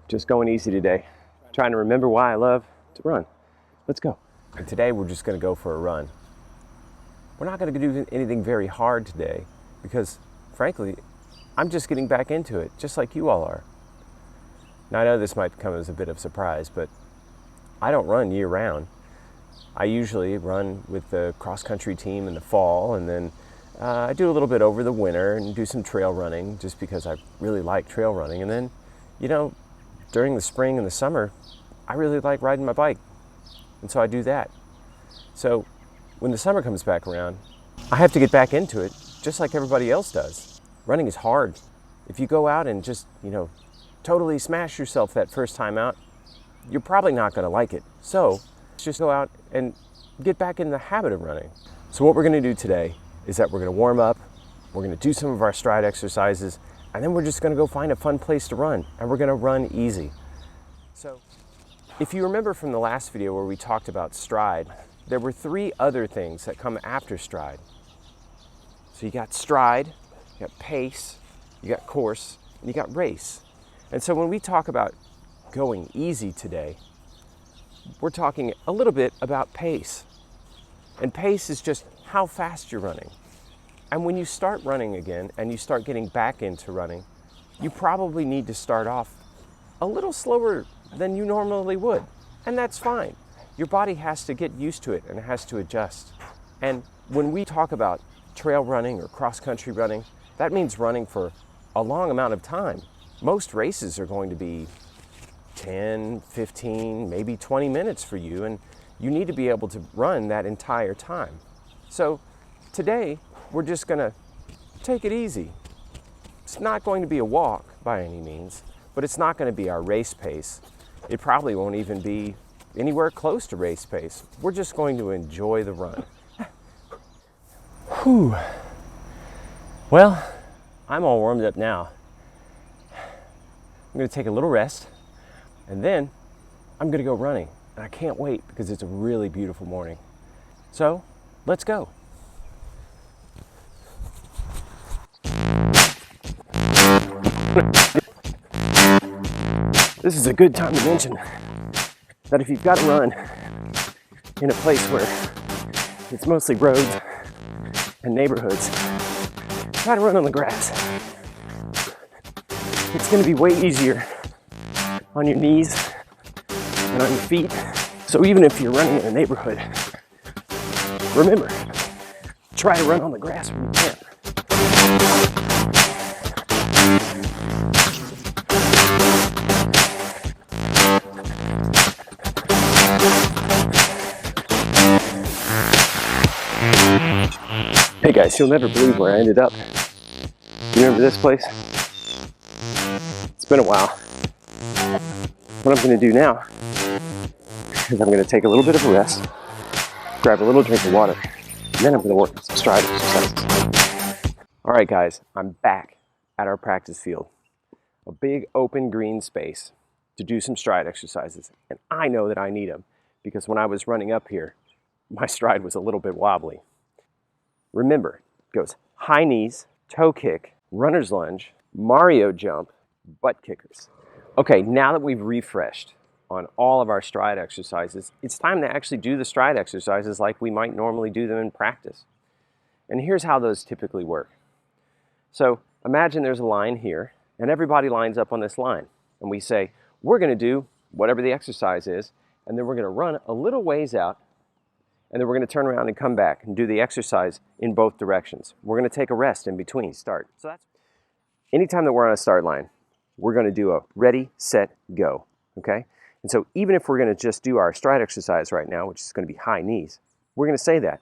Just going easy today. Trying to remember why I love to run. Let's go. And today we're just going to go for a run. We're not going to do anything very hard today because, frankly, I'm just getting back into it, just like you all are. Now, I know this might come as a bit of a surprise, but I don't run year-round. I usually run with the cross-country team in the fall, and then I do a little bit over the winter and do some trail running just because I really like trail running. And then, you know, during the spring and the summer, I really like riding my bike, and so I do that. So when the summer comes back around, I have to get back into it just like everybody else does. Running is hard. If you go out and just, totally smash yourself that first time out, you're probably not going to like it. So just go out and get back in the habit of running. So what we're going to do today is that we're going to warm up, we're going to do some of our stride exercises, and then we're just going to go find a fun place to run, and we're going to run easy. So if you remember from the last video where we talked about stride, there were 3 other things that come after stride. So you got stride, you got pace, you got course, and you got race. And so when we talk about going easy today, we're talking a little bit about pace. And pace is just how fast you're running. And when you start running again and you start getting back into running, you probably need to start off a little slower than you normally would. And that's fine. Your body has to get used to it and it has to adjust. And when we talk about trail running or cross-country running, that means running for a long amount of time. Most races are going to be 10, 15, maybe 20 minutes for you, and you need to be able to run that entire time. So today, we're just gonna take it easy. It's not going to be a walk by any means, but it's not gonna be our race pace. It probably won't even be anywhere close to race pace. We're just going to enjoy the run. Whew. Well, I'm all warmed up now. I'm gonna take a little rest, and then I'm gonna go running. And I can't wait because it's a really beautiful morning. So, let's go. This is a good time to mention that if you've got to run in a place where it's mostly roads and neighborhoods, try to run on the grass. It's going to be way easier on your knees and on your feet. So even if you're running in a neighborhood, remember, try to run on the grass when you can. Hey guys, you'll never believe where I ended up. You remember this place? It's been a while. What I'm going to do now is I'm going to take a little bit of a rest, grab a little drink of water, and then I'm going to work on some stride exercises. All right guys, I'm back at our practice field. A big open green space to do some stride exercises. And I know that I need them because when I was running up here, my stride was a little bit wobbly. Remember, it goes high knees, toe kick, runner's lunge, Mario jump, butt kickers. Okay, now that we've refreshed on all of our stride exercises, it's time to actually do the stride exercises like we might normally do them in practice. And here's how those typically work. So imagine there's a line here, and everybody lines up on this line. And we say, we're going to do whatever the exercise is, and then we're going to run a little ways out, and then we're going to turn around and come back and do the exercise in both directions. We're going to take a rest in between. Start. So that's anytime that we're on a start line, we're going to do a ready, set, go. Okay? And so even if we're going to just do our stride exercise right now, which is going to be high knees, we're going to say that.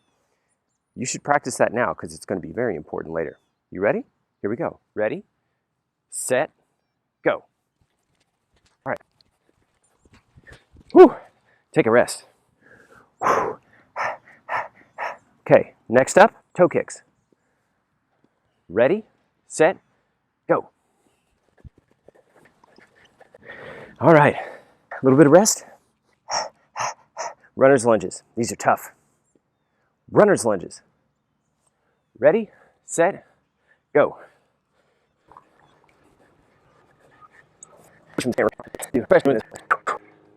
You should practice that now because it's going to be very important later. You ready? Here we go. Ready, set, go. All right. Whew. Take a rest. Whew. Okay, next up, toe kicks. Ready, set, go. All right, a little bit of rest. Runner's lunges. These are tough. Runner's lunges. Ready, set, go.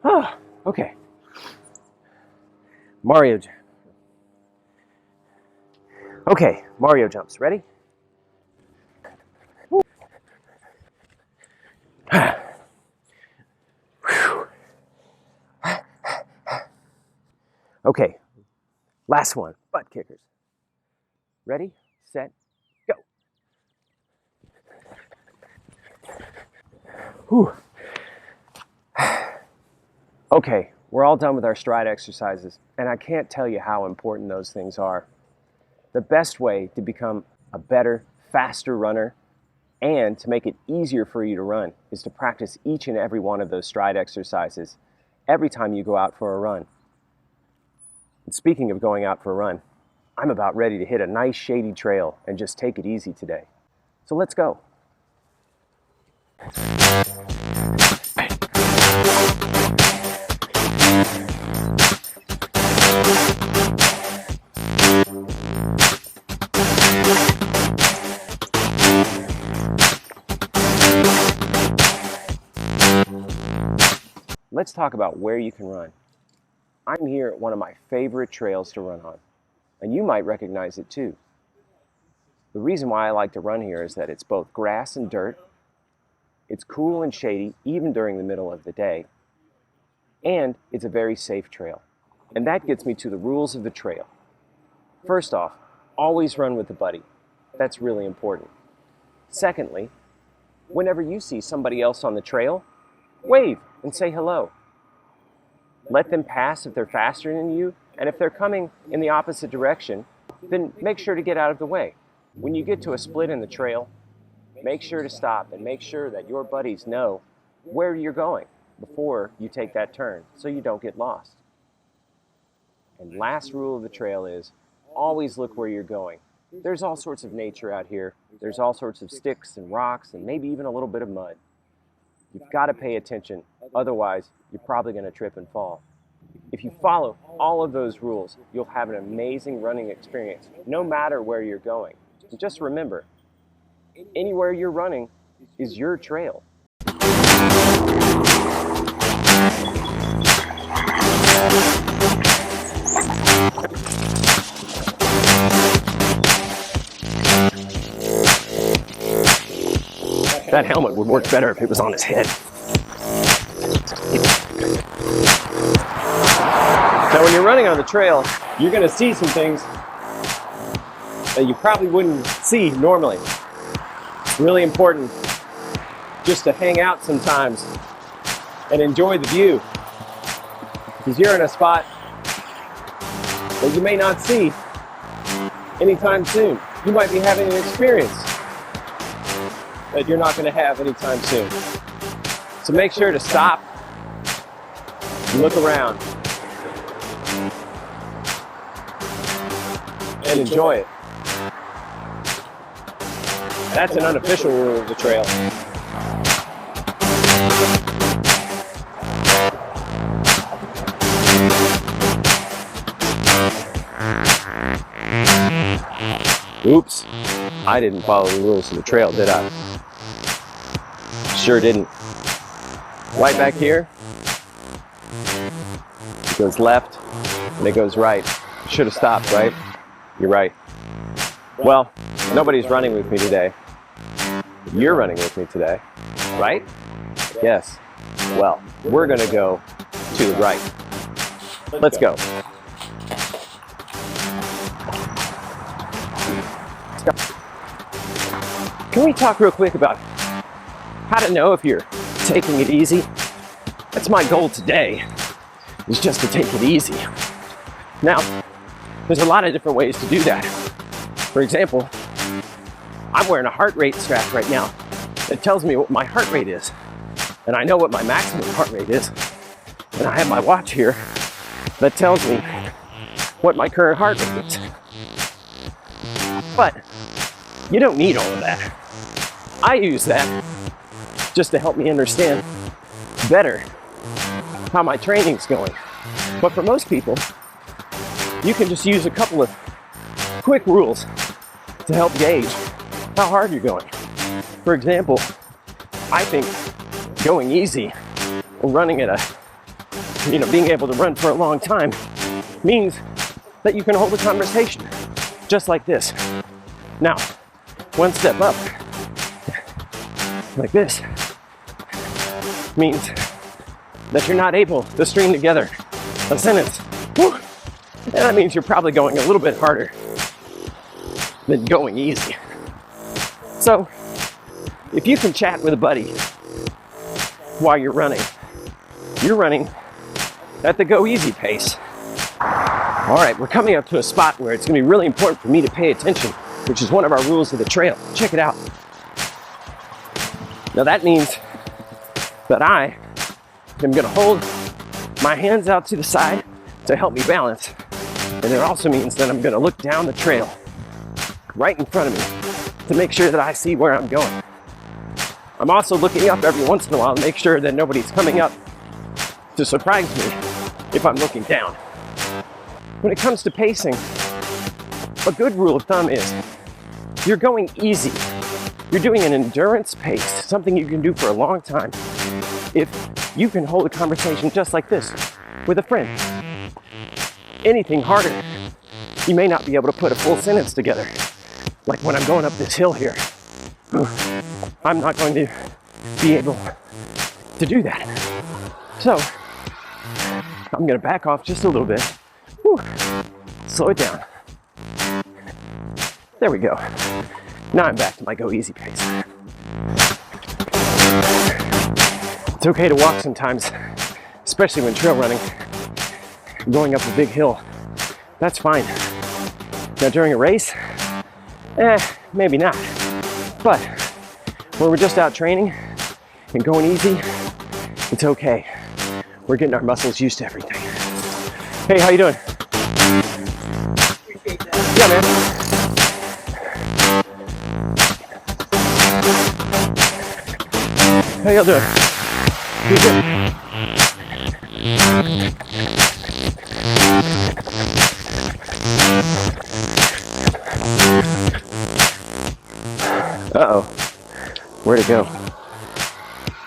Oh, okay. Mario jumps. Ready? Okay, last one, butt kickers. Ready, set, go. Whew. Okay, we're all done with our stride exercises, and I can't tell you how important those things are. The best way to become a better, faster runner and to make it easier for you to run is to practice each and every one of those stride exercises every time you go out for a run. And speaking of going out for a run, I'm about ready to hit a nice shady trail and just take it easy today. So let's go. Let's talk about where you can run. I'm here at one of my favorite trails to run on, and you might recognize it too. The reason why I like to run here is that it's both grass and dirt, it's cool and shady even during the middle of the day, and it's a very safe trail. And that gets me to the rules of the trail. First off, always run with a buddy. That's really important. Secondly, whenever you see somebody else on the trail, wave and say hello. Let them pass if they're faster than you, and if they're coming in the opposite direction, then make sure to get out of the way. When you get to a split in the trail, make sure to stop and make sure that your buddies know where you're going before you take that turn so you don't get lost. And last rule of the trail is always look where you're going. There's all sorts of nature out here. There's all sorts of sticks and rocks and maybe even a little bit of mud. You've got to pay attention, otherwise you're probably going to trip and fall. If you follow all of those rules, you'll have an amazing running experience, no matter where you're going. And just remember, anywhere you're running is your trail. That helmet would work better if it was on his head. Now when you're running on the trail, you're going to see some things that you probably wouldn't see normally. It's really important just to hang out sometimes and enjoy the view, because you're in a spot that you may not see anytime soon. You might be having an experience that you're not going to have anytime soon. So make sure to stop and look around and enjoy it. That's an unofficial rule of the trail. Oops, I didn't follow the rules of the trail, did I? Sure didn't. Right back here, it goes left and it goes right. Should have stopped, right? You're right. Well, nobody's running with me today. You're running with me today, right? Yes. Well, we're going to go to the right. Let's go. Can we talk real quick about how to know if you're taking it easy? That's my goal today, is just to take it easy. Now, there's a lot of different ways to do that. For example, I'm wearing a heart rate strap right now that tells me what my heart rate is. And I know what my maximum heart rate is. And I have my watch here that tells me what my current heart rate is. But you don't need all of that. I use that just to help me understand better how my training's going. But for most people, you can just use a couple of quick rules to help gauge how hard you're going. For example, I think going easy or running at being able to run for a long time means that you can hold a conversation just like this. Now, one step up, like this, means that you're not able to string together a sentence. Woo. And that means you're probably going a little bit harder than going easy. So, if you can chat with a buddy while you're running at the go easy pace. All right, we're coming up to a spot where it's gonna be really important for me to pay attention, which is one of our rules of the trail. Check it out. Now that means that I am gonna hold my hands out to the side to help me balance. And it also means that I'm gonna look down the trail right in front of me to make sure that I see where I'm going. I'm also looking up every once in a while to make sure that nobody's coming up to surprise me if I'm looking down. When it comes to pacing, a good rule of thumb is you're going easy. You're doing an endurance pace, something you can do for a long time. If you can hold a conversation just like this with a friend, anything harder, you may not be able to put a full sentence together. Like when I'm going up this hill here, I'm not going to be able to do that. So I'm gonna back off just a little bit. Whew. Slow it down. There we go. Now I'm back to my go easy pace. It's okay to walk sometimes, especially when trail running, going up a big hill. That's fine. Now during a race, maybe not. But when we're just out training and going easy, it's okay. We're getting our muscles used to everything. Hey, how you doing? Yeah, man. How y'all doing? You good? Uh-oh. Where'd it go?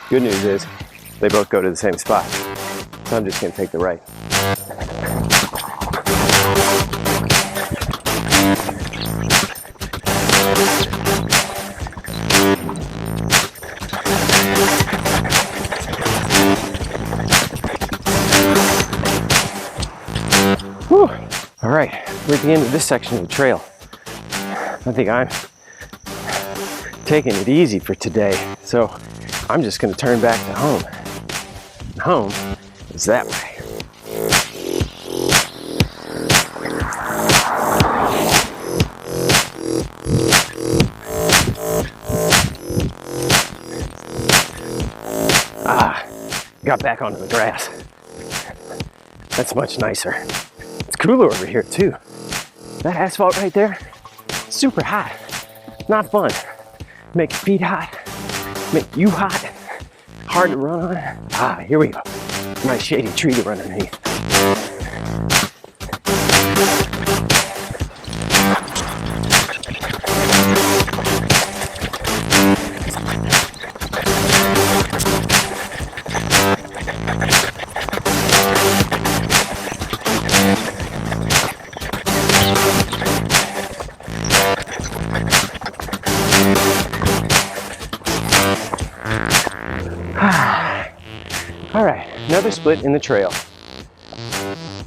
Good news is they both go to the same spot. So I'm just gonna take the right. Whew. All right, we're at the end of this section of the trail. I think I'm taking it easy for today, so I'm just gonna turn back to home. Home is that way. Got back onto the grass. That's much nicer. It's cooler over here too. That asphalt right there, super hot. Not fun. Make your feet hot, make you hot, hard to run on. Here we go. Nice shady tree to run underneath. All right, another split in the trail.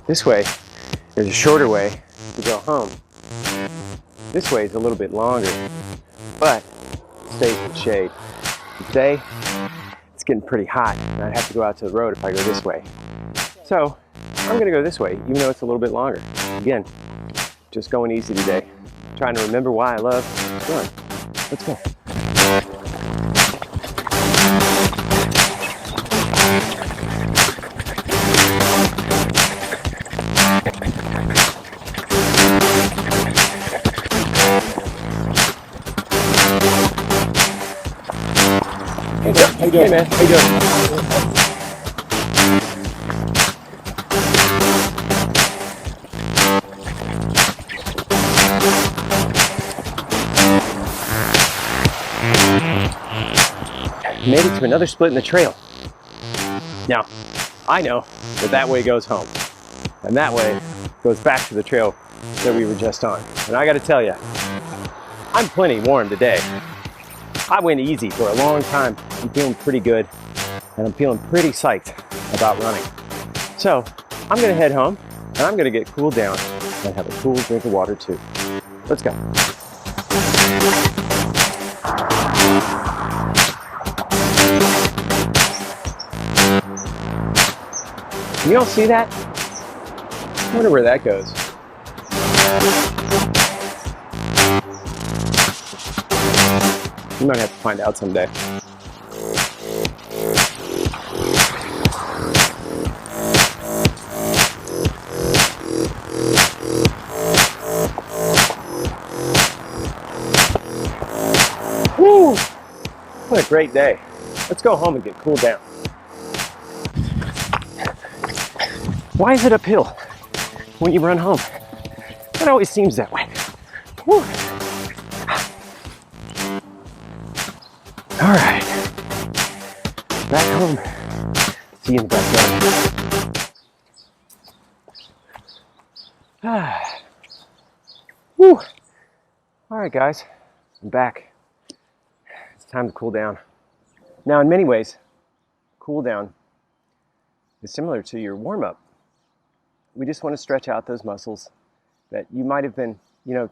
This way, there's a shorter way to go home. This way is a little bit longer, but stays in the shade. Today, it's getting pretty hot, and I'd have to go out to the road if I go this way. So, I'm gonna go this way, even though it's a little bit longer. Again, just going easy today. Trying to remember why I love to run. Let's go. How you doing? Hey man, how you doing? Made it to to another split in the trail. Now, I know that that way goes home, and that way goes back to the trail that we were just on. And I gotta tell you, I'm plenty warm today. I went easy for a long time. I'm feeling pretty good, and I'm feeling pretty psyched about running. So I'm gonna head home, and I'm gonna get cooled down and have a cool drink of water too. Let's go. You all see that? I wonder where that goes. You might have to find out someday. Woo! What a great day. Let's go home and get cooled down. Why is it uphill when you run home? It always seems that way. Woo. All right, back home. See you in the backyard. Woo. All right, guys, I'm back. It's time to cool down. Now, in many ways, cool down is similar to your warm-up. We just want to stretch out those muscles that you might have been,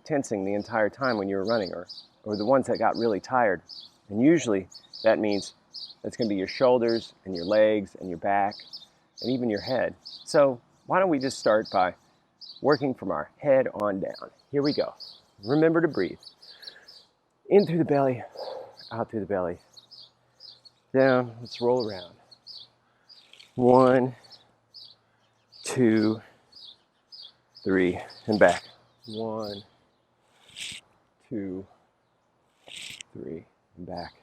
tensing the entire time when you were running, or the ones that got really tired. And usually that means that's going to be your shoulders and your legs and your back and even your head. So why don't we just start by working from our head on down. Here we go. Remember to breathe. In through the belly, out through the belly. Down, let's roll around. 1, 2, 3, and back. 1, 2, 3, and back.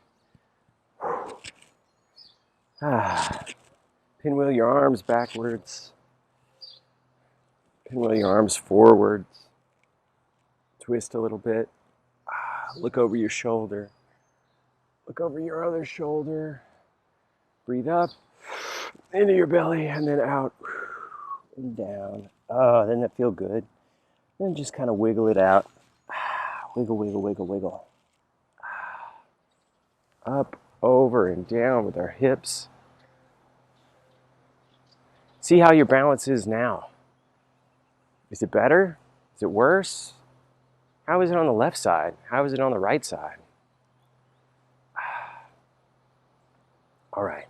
Pinwheel your arms backwards. Pinwheel your arms forwards. Twist a little bit. Look over your shoulder. Look over your other shoulder. Breathe up into your belly and then out and down. Oh, doesn't that feel good? Then just kind of wiggle it out. Wiggle, wiggle, wiggle, wiggle. Up, over, and down with our hips. See how your balance is now. Is it better? Is it worse? How is it on the left side? How is it on the right side? All right.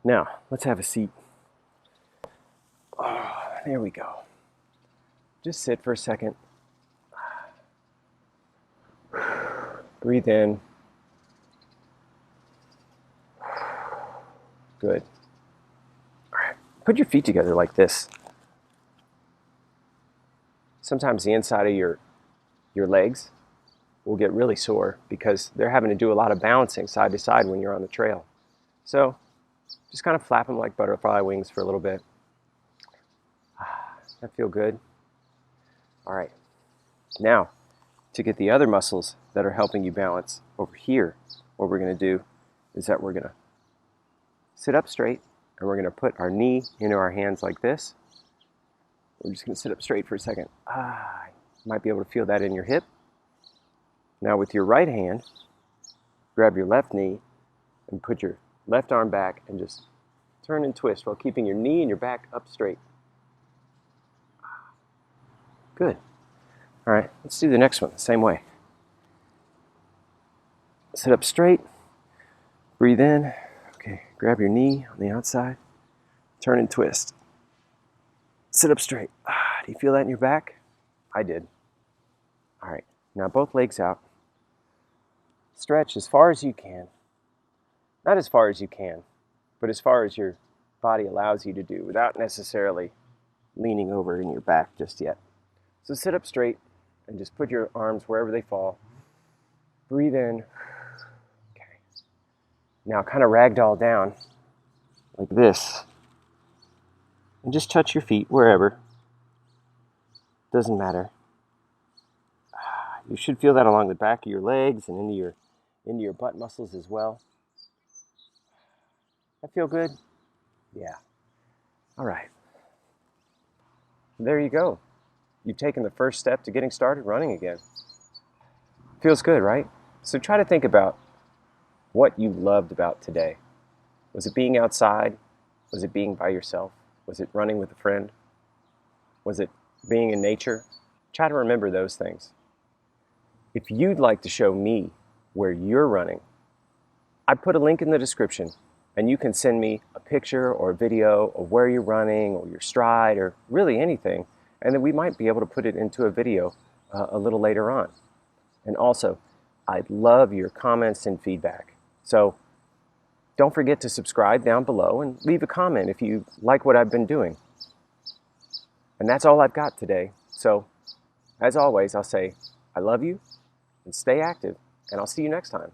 Now, let's have a seat. Oh, there we go. Just sit for a second. Breathe in. Good. All right. Put your feet together like this. Sometimes the inside of your legs will get really sore because they're having to do a lot of balancing side to side when you're on the trail. So just kind of flap them like butterfly wings for a little bit. That feel good? All right. Now, to get the other muscles that are helping you balance over here, what we're going to do is that we're going to sit up straight and we're going to put our knee into our hands like this. We're just going to sit up straight for a second. You might be able to feel that in your hip. Now with your right hand, grab your left knee and put your left arm back and just turn and twist while keeping your knee and your back up straight. Good. All right, let's do the next one the same way. Sit up straight, breathe in. Okay, grab your knee on the outside, turn and twist. Sit up straight. Do you feel that in your back? I did. All right, now both legs out. Stretch as far as you can. Not as far as you can, but as far as your body allows you to do without necessarily leaning over in your back just yet. So sit up straight and just put your arms wherever they fall. Breathe in. Okay. Now kind of ragdoll down like this. And just touch your feet wherever. Doesn't matter. You should feel that along the back of your legs and into your butt muscles as well. That feel good? Yeah. All right. There you go. You've taken the first step to getting started running again. Feels good, right? So try to think about what you loved about today. Was it being outside? Was it being by yourself? Was it running with a friend? Was it being in nature? Try to remember those things. If you'd like to show me where you're running, I put a link in the description, and you can send me a picture or a video of where you're running or your stride or really anything, and then we might be able to put it into a video a little later on. And also, I'd love your comments and feedback. So don't forget to subscribe down below and leave a comment if you like what I've been doing. And that's all I've got today. So, as always, I'll say, I love you, and stay active, and I'll see you next time.